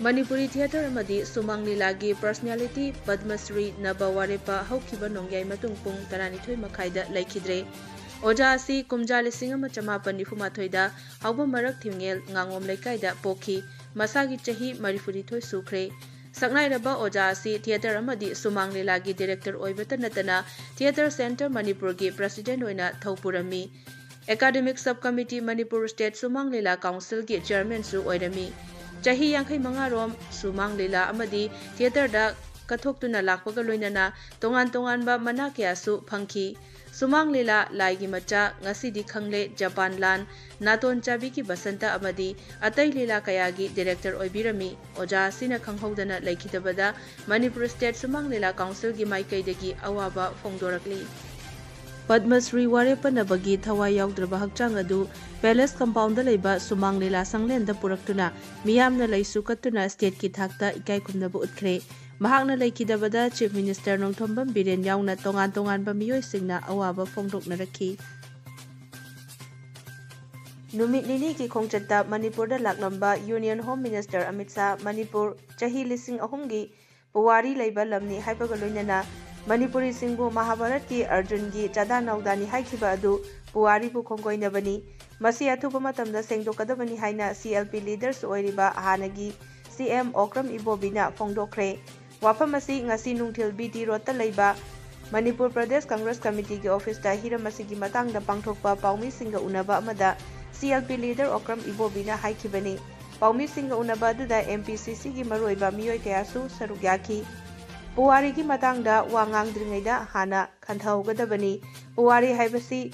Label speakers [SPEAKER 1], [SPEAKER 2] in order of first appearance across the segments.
[SPEAKER 1] Manipuri Theatre amadi Sumang Lilagi personality Padmasri Nabawarepa Haukiba Nongyai Matung Pung Taranithoi Makhaida Laikidre Oja asi kumja lising ama chamapan nifumathoida hauba marak thimngel ngangom lekaida pokhi masagi chahi marifurithoi sukre saknai raba oja asi theater amadi Sumang Lilagi director oibata natana theater center Manipur gi president oina thopurami academic subcommittee Manipur state Sumang Lila council gi chairman su oirami chahi yankhai manga rom Sumang Lila amadi theater da kathok lakpaga loinana tongan ba mana kya su phangki Sumang Lila Laigi Macha Ngasidi Khangle Japan Lan Naton Chabi ki Basanta amadi Atai Lila Kayagi director Oibirami Oja Sina Khanghodana Laikidabada Manipur State Sumang Lila Council gi Maikaidagi Awaba Fongdorakli Padmasri Warepanabagi Thawai Yaudraba Hakchang adu Palace Compound Leba Sumang Lila Sanglenda Puraktuna Miyamna Laisu Katuna State ki Thakta Ikai Kumnabu Utkre Mahakna Laikidabada Chief Minister Nongthombam Biren Yauna Tongan ba Miyoi Singna Awaba Fongdoknaraki Numit nini ki khongchatta Manipur da laklamba Union Home Minister Amit Shah Manipur chahi lising ahumgi Puwari leiba lamni haibaga loinana Manipuri singbu Mahabharat ki Arjun gi chada naudani haikiba adu Puwari bu khongkoinabani masi athuba matamda sengdokadabani haina CLP leaders oiriba hanagi CM Okram Ibobina Fongdokre Wafamasi ngasi nungthil BT Rota Leiba Manipur Pradesh Congress Committee ki office da hiramasi gi matangda pangthokpa paumi singa unaba amada CLP leader Okram Ibobina haikibani paumi singa unaba duda MPCC gi maroiba miyoi kayasu saruk yaki Puwari gi matangda wangang dringaida hana khanthaugadabani Puwari haibasi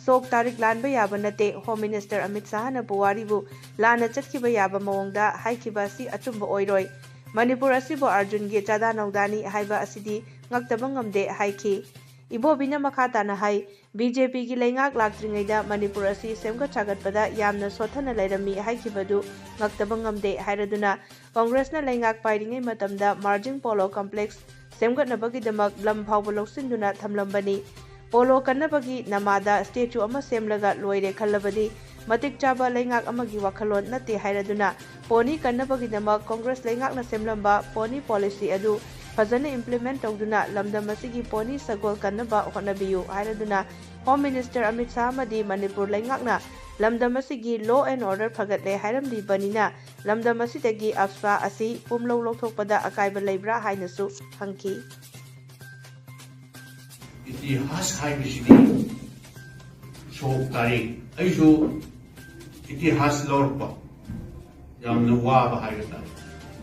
[SPEAKER 1] Sok tarik lan ba yaba nate Home Minister Amit Shah na Puwari bu lana chatkiba yaba mawongda haikiba si achumba oiroi Manipur asibo Arjun gi chada naudani haiba asidi ngaktaba ngamde haiki Ibobina makata na hai BJP gi leingak laktringaida Manipur asi semga chagatpada yamna sothana lairami haikibadu ngaktaba ngamde hairaduna Congress na leingak pairingai matamda Margin Polo Complex semgatnabagi damak lam phawba loksinduna thamlambani Polo kannabagi namada statue ama semlaga loire khallabadi matik chaba leingak amagi wakhalon nate hairaduna poni kannabagi damak Congress leingak na semlamba poni policy adu fazana implement tawduna lamdam asigi poni sagol kannaba honabiyu hairaduna Home Minister Amit Shah amadi Manipur leingak na lamdam asigi law and order phagatle hairamdi banina lamdam asidagi afspa asi pumlo lokthokpada akaiba leibra hainasu hangki
[SPEAKER 2] इतिहास हाइबिसिदी शोक तारीख अइसु इतिहास लौरप यामना वाबा हाइबता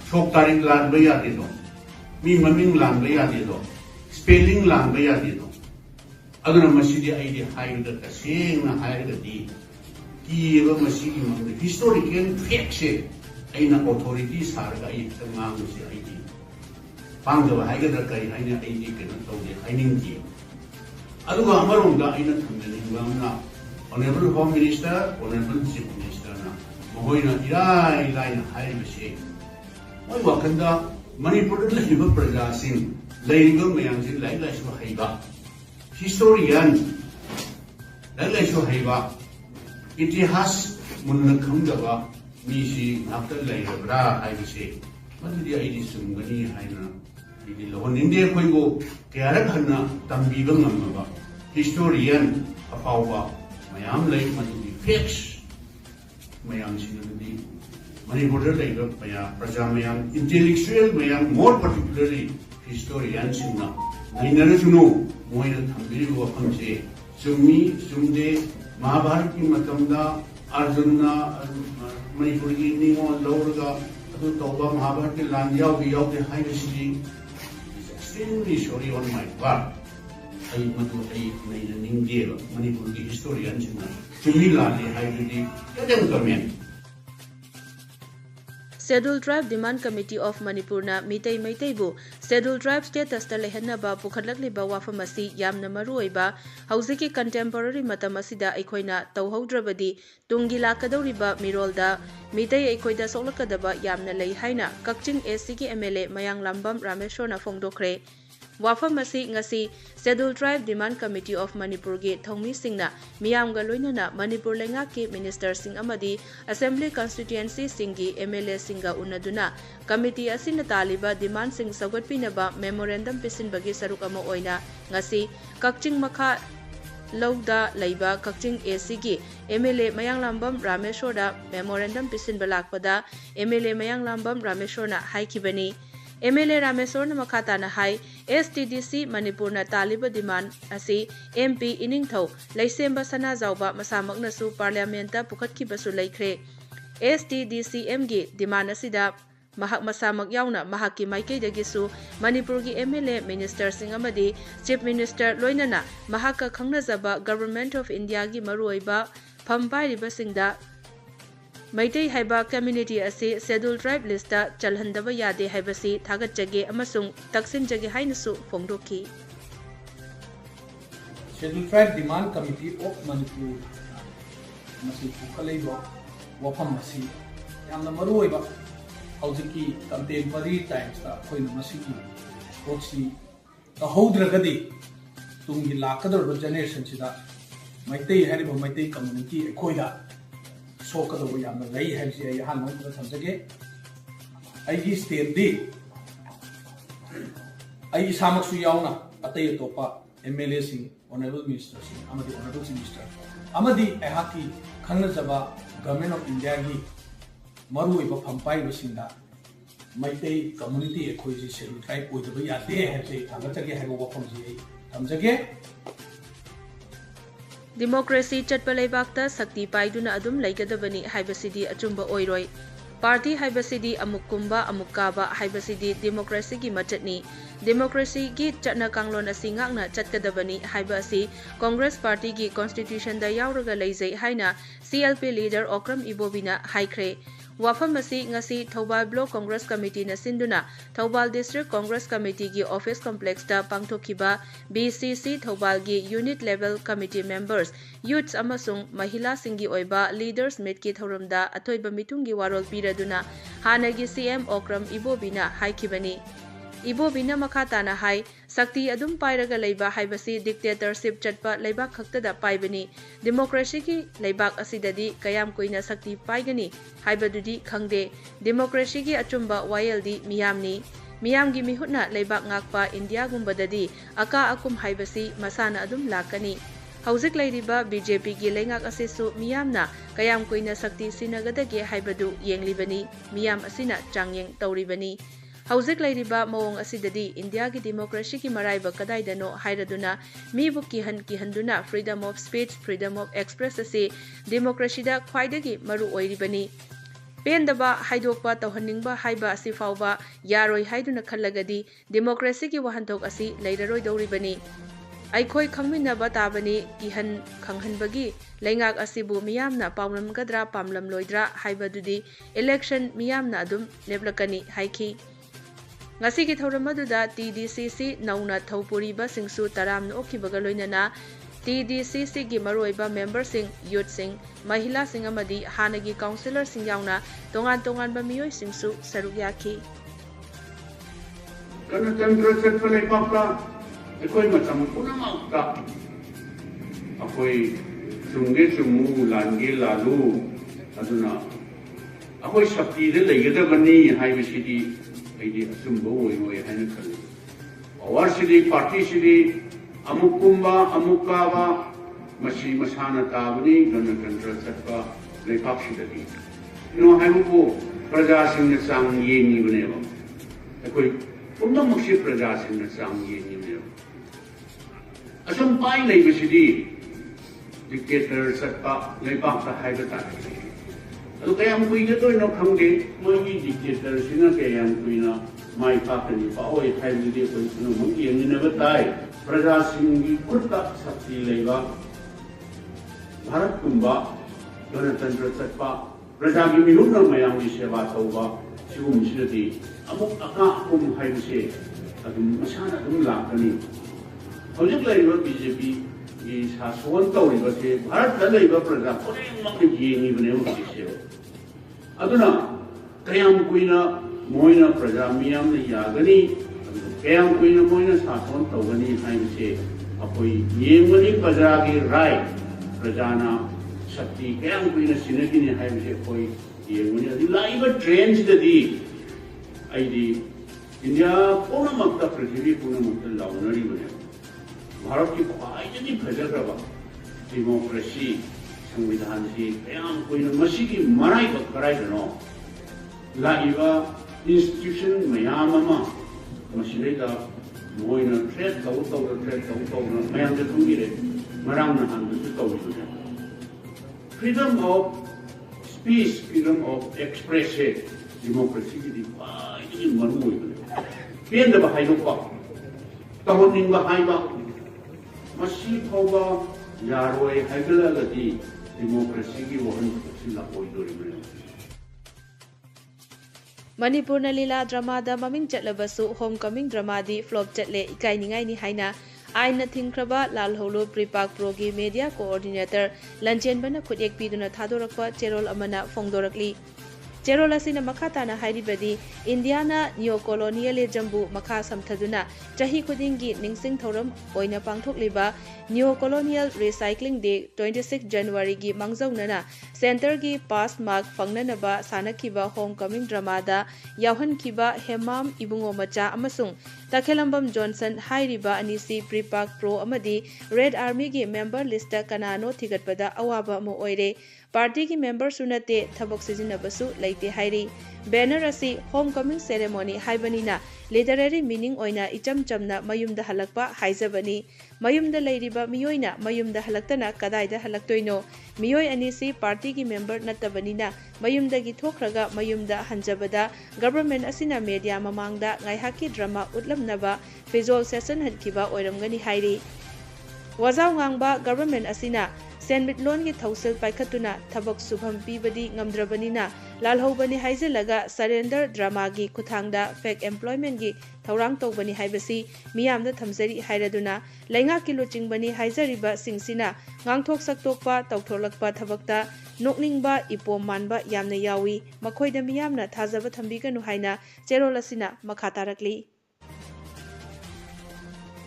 [SPEAKER 2] शोक तारीख लानबा यादेदो मी ममिंग लानबा यादेदो spelling लानबा यादेदो अगना मसिदी आइदि हाइबदा तसेंगना हाइरगदी कीबा मसिगी मंग historical fact से आइना अथॉरिटी सारगा आइ तंगांगसे आइदि पांगदबा हाइगदा कई आइना आइदि केनो तौदे आइनिंगि अदुगा अमरोंदा आइना थंगनिंगना Honorable Home Minister, Honorable Chief Minister na mahoina irai laina haibase moi wakanda Manipur da laiba praja sing laiba mayam sing lai lai su haiba historian lai su haiba itihas munna khamdaba mi si after laibra haibase madudi aidi sumgani haina idi lohon inde khoi go kyarak hanna tambiba ngamaba historian afawa mayam lai madudi facts mayam sinadi Manipur da laiba maya praja mayam intellectual mayam more particularly historians na nainara juno moina thambiri wa phamse sumi sumde Mahabharat ki matamda Arjuna Manipur ki ningo lawraga adu tawba Mahabharat ki lan yaw bi yaw de haibasi is extremely sorry on my part I madu I naina ningdela Manipur ki historians na chumi lani haibidi kadang kamen
[SPEAKER 1] Scheduled Tribe Demand Committee of Manipur na Mitay Maytaybu Scheduled Tribe status ta lehenaba pukhatlagliba wafamasi yamna maruoiba hauziki contemporary matam asida aikoina tawhaudrabadi tungi lakadawriba mirolda Mitay aikoida soklakadaba yamna lei haina Kakching SC ki MLA Mayang Lambam Rameshwarna fongdokre Wafam asi ngasi Scheduled Tribe Demand Committee of Manipur gi thongmi singna miyamga loinana Manipur lenga ki minister sing amadi assembly constituency singi MLA singa unaduna committee asina taliba demand sing sagatpinaba memorandum pisinbagi saruk ama oina ngasi Kakching Makha Lauda Laiba Kakching AC gi MLA Mayanglambam Rameshwara memorandum pisinba lakpada MLA Mayanglambam Rameshwara haikibani MLA Rameshwara Makhatana hai STDC Manipur na taliba demand asi MP Iningthau Laisemba Sana Jauba masamakna su parliament ta pukhatkibasu laikhre STDCM gi demand asida mahak masamak yauna mahaki maikeidagi su Manipur gi MLA minister sing amadi chief minister loinana mahaka khangnajaba government of India gi maruiba phambairiba singda Maitei haiba community asi scheduled tribe list ta chalhandaba yade haibasi thagatjage amasung taksinjage hainasu phongdoki
[SPEAKER 3] Scheduled Tribe Demand Committee of Manipur masi pukhalaiba wafam masi yamna maruiba hawjiki contemporary times ta khoina masi potsi ta howdragadi tungi lakador generation sida maitei hariba maitei community ekhoida सोकद वो याम लई है जे यहां note पर समझगे आईगी state दी आई सामक सु यावना अतय तोपा MLA Singh honourable minister Singh अमदी ऑनरेबल मिनिस्टर अमदी एहाकी खंगन जबा गवर्नमेंट ऑफ इंडिया की मरु इब फंपाई बसिंदा मैते कम्युनिटी एखोई जी शेड्यूल ट्राइब ओदब यादे है जे थागचगे है वो फम जी समझगे
[SPEAKER 1] Democracy chatpa leibakta sakti paiduna adum laigadabani haibasidi achumba oiroi party haibasidi amukkumba amukkaba haibasidi democracy gi machatni democracy gi chatna kanglon asi ngakna chatkadabani haiba asi Congress party gi constitution da yauraga leijai haina CLP leader Okram Ibobina haikhre wafam asi ngasi Thoubal Block Congress Committee na sinduna Thoubal District Congress Committee gi office complex ta pangthokhiba BCC Thoubal gi unit level committee members youths amasung mahila singi oiba leaders meet ki thoramda athoiba mitungi warol piraduna hanagi CM Okram Ibobina haikibani Ibobina makhatana hai sakti adum pairaga leiba haibasi dictatorship chatpa leibak khaktada paibani democracy ki leibak asidadi kayam koina sakti paigani haibadudi khangde democracy ki achumba wayaldi miyamni miyamgi mihutna leibak ngakpa India gumbadadi aka akum haibasi masana adum lakani hauzik leiriba BJP gi lengak asisu miyamna kayam koina sakti sinagadage haibadu yenglibani miyam asina changyeng tawribani hauzik leiriba mawong asidadi India ki democracy ki maraiba kadaidano hairaduna mibu kihanduna freedom of speech freedom of express asi democracy da khwaidagi maru oiribani pendaba haidokpa tawhaningba haiba asi fawba yaroi haiduna khallagadi democracy ki wahanthok asi leiraroi dawribani aikhoi khangminaba tabani kihan khanghanbagi leingak asibu miyamna pawlamgadra pamlam loidra haibadudi election miyamna adum leblakani haiki ngasi ki thoramadda TDCC nauna thaupuri ba singsu taram no okhibaga loinana TDCC gi maroiba member sing youth sing mahila sing amadi hanagi councillor sing yauna tongan ba miyoi singsu saruk yakhi
[SPEAKER 2] kana tantra chatpale papta ekoi matam punamakta akoi chungge chumu lange lalu aduna akoi sakti de leigedabani haibisidi aidi asumbo oi haina khali awarsidi party sidi amukumba amukaba masi masana tabani ganatantra chatpa lepak sidadi no haibu praja singh sang yengi baneba ekoi pumna muksi praja singh sang yengi baneba asum pai leibisidi dictator chatpa lepak ta haibata adu kayam kuiga to no khangde moi dictator sina kayam kuina mai pakani pa oi thaibidi ko no mungi yengina batai praja singhi kurta sakti leiba bharat kumba ganatantra chatpa praja gi mihunna mayam gi seva thauba sigum sidati amuk aka kum haibise adum masana adum lakani hojik leiba BJP gi sason tawriba se bharat da leiba praja kore mak yengi bane mo se aduna kayam kuina moina praja miyam ne yagani kayang kuina moina sason tawani haimse apoi yengmani bajragi rai prajana shakti kayang kuina sinagini haimse apoi yengmani laiba trends dadi aidi India puna makta prithvi puna makta launari bane Bharat ki khwaijani bhajaraba democracy संविधान से कयाम कोई मसी की मराई बकराई दनो लाइवा institution मयाम अमा मसीले का Moin trade ताऊ मयाम से तुंगी रे मराम न हान से ताऊ जुने freedom of speech freedom of expression democracy की दिवाई की मरमुई पेन द बहाई लोपा तहोनिंग बहाई बा मसी फोगा यारोय हाइगला गति डेमोक्रेसी की वहन सिला ओइदोरि
[SPEAKER 1] मणिपुर लीला ड्रामा ममिंग चलबसु होम कमिंग ड्रामा दी फ्लॉप चले इकाइनिंगाई नि हाइना आइन थिंख्रबा लालहोलो प्रिपाक प्रो की मीडिया कोऑर्डिनेटर लंचेनबना खुदेक पीदुना थादोरकपा चेरोल अमना फोंगदोरकली चेरोल असिना मखा ताना हाइरिबदी इंडियाना नियो कोलोनियलिज्मबु मखा समथदुना चाही खुदिंगी निंगसिंग थौरम ओइना पांगथोकलिबा नियो कोलोनियल रिसाइक्लिंग डे 26 जनवरी की मांगजौनना सेंटर की पास मार्क फंगननबा सानखिबा होम कमिंग ड्रामादा यावहनखिबा हेमाम इबुंगो मचा अमसुंग तखेलंबम जॉनसन हाइरिबा अनिसी प्रीपाक प्रो अमदी रेड आर्मी की मेंबर लिस्ट कनानो थिगतपदा अवाबा मो ओइरे पार्टी की मेंबर सुनते थबक सिजिनबसु लेते हाइरी बैनर असी होम कमिंग सेरेमोनी हाइबनिना लिटरेरी मीनिंग ओइना इचम चमना मयुमदा हलकपा हाइजबनी मयुमदा लेरिबा मियोइना मयुमदा हलक्तना कदाइदा हलक्तोइनो मियोइ अनिसी पार्टी की मेंबर नत्तबनिना मयुमदगी थोखरगा मयुमदा हंजबदा गवर्नमेंट असिना मीडिया ममांगदा गायहाकी ड्रामा उतलमनबा फिजोल सेशन हदखिबा ओइरमगनी हाइरी वजाव ngang गवर्नमेंट असिना सेनमिटलोन की थौसल पाइखतुना थबक सुभम पीबदी ngamdrabanina लालहौबनी हाइजलगा सरेंडर ड्रामा की खुथांगदा फेक एम्प्लॉयमेंट की थौरांग तौबनी हाइबसी मियामदा थमजरी हाइरदुना लैंगा की लुचिंगबनी हाइजरिबा सिंगसिना ngang सक्तोकपा तौथोलकपा थबकता नोकनिंगबा इपोम मानबा यामना यावी मखोइदा मियामना थाजबा थंबिगनु हाइना चेरोलसिना मखा तारकली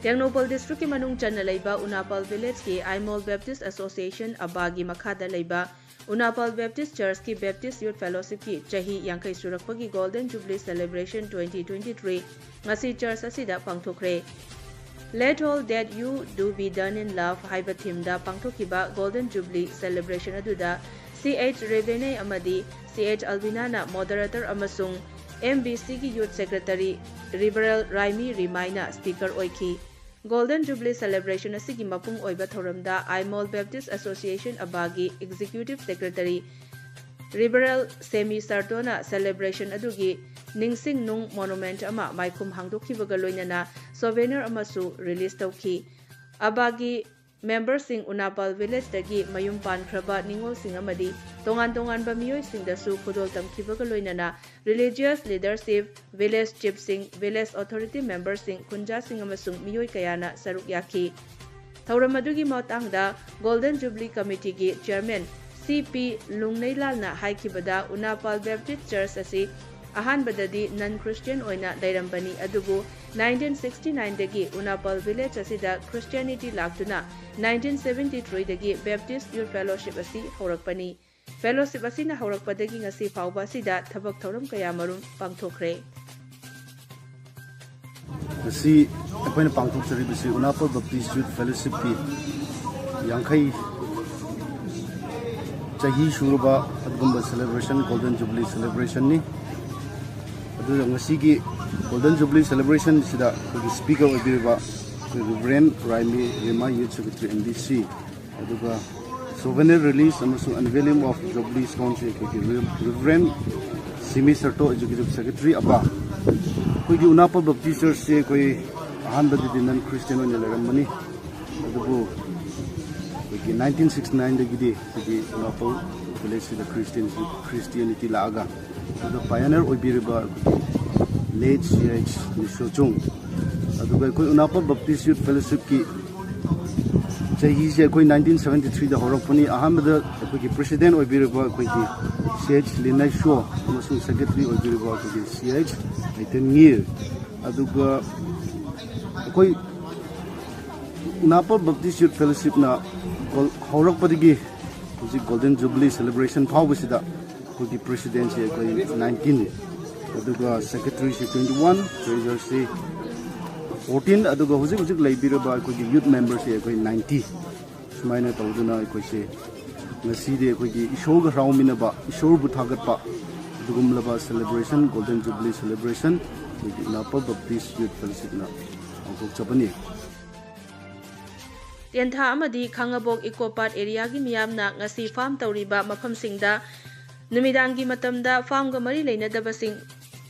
[SPEAKER 1] टेक्नोपल डिस्ट्रिक्ट की मनुंग चन्न लेबा उनापल विलेज के आइमोल बैप्टिस्ट एसोसिएशन अबागी मखादा लेबा उनापल बैप्टिस्ट चर्च की बैप्टिस्ट यूथ फेलोशिप की चाही यांखई सुरक्पगी golden jubilee celebration 2023 ngasi church असिदा पांगथोखरे Let all that you do be done in love हाइबा थीम दा पांगथोखिबा गोल्डन जुबली सेलिब्रेशन अदुदा CH रेवेने अमदी CH अल्बिनाना मॉडरेटर अमसुंग MBC की यूथ सेक्रेटरी रिबरल राइमी रिमाइना स्पीकर ओइखी गोल्डन जुबली सेलिब्रेशन असिगी मपुंग ओइबा थौरमदा आइमोल बैप्टिस्ट एसोसिएशन अबागी एग्जीक्यूटिव सेक्रेटरी रिबरल सेमी सर्टोना सेलिब्रेशन अदुगी निंगसिंग नुंग मोनुमेंट अमा माइकुम हांगदोखिबगा लोइनना सोवेनियर अमसु रिलीज तौखी अबागी मेंबर सिंह उनापल विलेज दगी मयुम पानख्रबा निंगोल सिंह अमदी तोंगान तोंगान बा मियोय सिंह दसु खुदोल तमखिबगा लोइनना religious leadership village chief Singh village authority member Singh कुंजा सिंह अमसुंग मियोय कयाना सरुक याखी थौरम अदुगी मौतांगदा गोल्डन जुबली कमिटी की चेयरमैन CP लुंगनैलालना हाइखिबदा उनापल बैप्टिस्ट चर्च असी अहानबददी नन क्रिश्चियन ओइना लैरंबनी अदुबु 1969 दगी उनापल विलेज असिदा क्रिश्चियनिटी लाक्तुना 1973 दगी बैप्टिस्ट यूथ फेलोशिप असी हौरकपनी फेलोशिप असिना हौरकपदगी ngasi फाउबा सिदा थबक थौरम कया मरुम पांगथोखरे
[SPEAKER 4] ngasi akoina pangthokchari bisi unapal baptist youth fellowship ki yankhai chahi shuruba adgumba celebration golden jubilee celebration ni adu ngasi ki golden jubilee celebration sida speaker oibiriba Reverend Raimi Rema Youth Secretary MDC aduga souvenir release amasu unveiling of jubilee scones ki Reverend Simi Sarto Executive Secretary aba koi di unapal baptist church se koi ahan badi nan Christian on leramani adugo ki 1969 dagi di unapal village the Christianity laga the pioneer oibiriba late CH Nishochung aduga koi unapal baptist youth fellowship ki chahi se koi 1973 da horokpani ahamda koi president oibiriba koi ki CH Linai Show amasu secretary oibiriba koi CH Aitengir aduga koi Napa Baptist Youth Fellowship na haurak padigi huji Golden Jubilee celebration phawbasida koi presidency koi 19 aduga secretary si 21 treasurer si 14 aduga huji laibiraba koi youth members si koi 90 sumaina tawduna koi se ngasi de koi isor ga raumina ba isor bu thagat pa dugumlaba celebration Golden Jubilee celebration Napa Baptist Youth Fellowship na haurak chabani
[SPEAKER 1] Tiantha amadi Khangabok Ecopark area gi miyamna ngasi farm tawriba mafamsingda numidangi matamda farm ga mari leinadabasing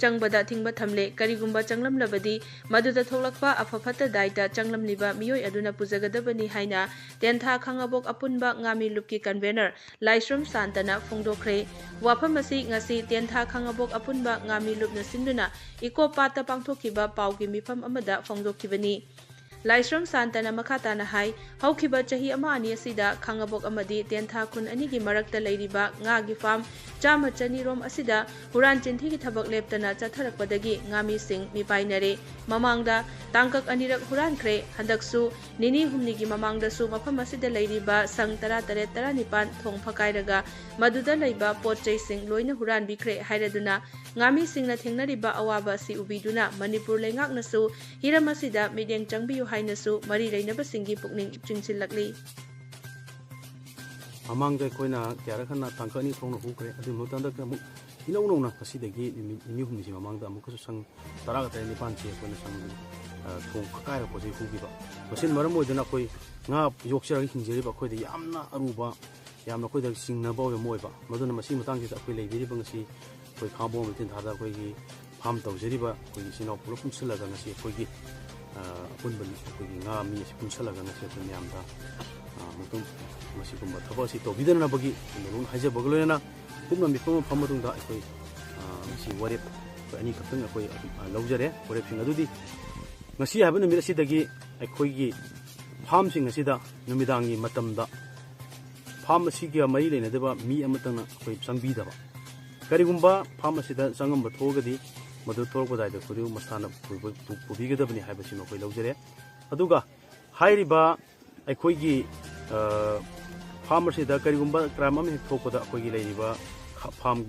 [SPEAKER 1] changbada thingba thamle karigumba changlamlabadi maduda tholakpa afafata daita changlamliba miyoi aduna pujagadabani haina Tiantha Khangabok apunba ngami lupki convener Laisrum Santana fongdokhre wafamasi ngasi Tiantha Khangabok apunba ngami lupna sinduna Ecopark ta pangthokiba paugi mifam amada fongdokhibani Laisram Santana Makatana Hai, Haukiba Chahi Amani Asida, Khangabok Amadi, Tiantha Kun Anigi Marakta Lairiba, Ngagi Farm, Chama Chani Rom Asida, Huran Chinthi Tabak Leptana, Chatharakpadagi, Ngami Singh, Mipainare, Mamangda, Tangkak Anirak Huran Kre, Handaksu, Nini Humnigi Mamangda Su, Mapamasida Lairiba, Sang Tara Nipan, Thong Pakairaga, Maduda Laiba, Pot Chay Singh, Loina Huran Bikre, Hairaduna, Ngami Singh na Thengnariba Awaba Si Ubiduna, Manipur Lengak Nasu, Hiramasida, Mediang Changbiyu Hainasu, Mari Rainabasinggi Pukning Chingsilakli.
[SPEAKER 5] Among the Koina, Karakana, Tankani from Hukre, the Mutanda, Inona, Pasidagi, New Museum among the Mukusang, Tarata and Panchi, when some Kaka was a Hukiba. Was in Maramo, the Nakoi, Nap, Yorkshire, Hinjeriba, Koi, the Yamna Aruba, Yamako, the Singapore, Moiba, Madonna Massimatang is a Pele, Viribansi, Koi Cabo, within Hada, Koi, Pam Tozeriba, Koi Sino, Propusilla, and a sea, Koi, Punban, Koi, Nami, Punsala, and a certain Yamda. Masigumba tabasi to bidana bagi nung haja bagolena pumna mipam phamadung da koi si warep ani kaptang koi laujare warep sing adudi ngasi habana mira sidagi koi gi farm sing asida numidangi matamda farm asigi mai leina deba mi amatang koi sangbi daba karigumba farm asida sangam bathogadi madu thorko dai da kuri masana pubigadabani habasi no koi laujare aduga hairiba koi gi farmers da karigumba kramam he thokoda akogi leiba farm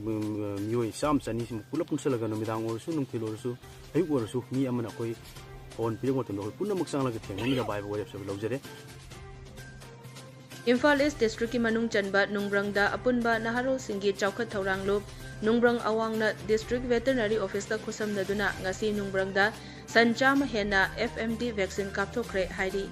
[SPEAKER 5] miyoi sam chani sim pula punsalaga numidang orsu numkilo orsu ayu orsu mi amana koi on piringo tendo punna muksang laga thengani da bible web sab lojare
[SPEAKER 1] Imphal East District ki manung chanba nungbrangda apunba naharo singgi chawkhat thaurang lop nungbrang awangna District Veterinary Office ta khusamnaduna ngasi nungbrangda sanchama hena FMD vaccine kapthokre hairi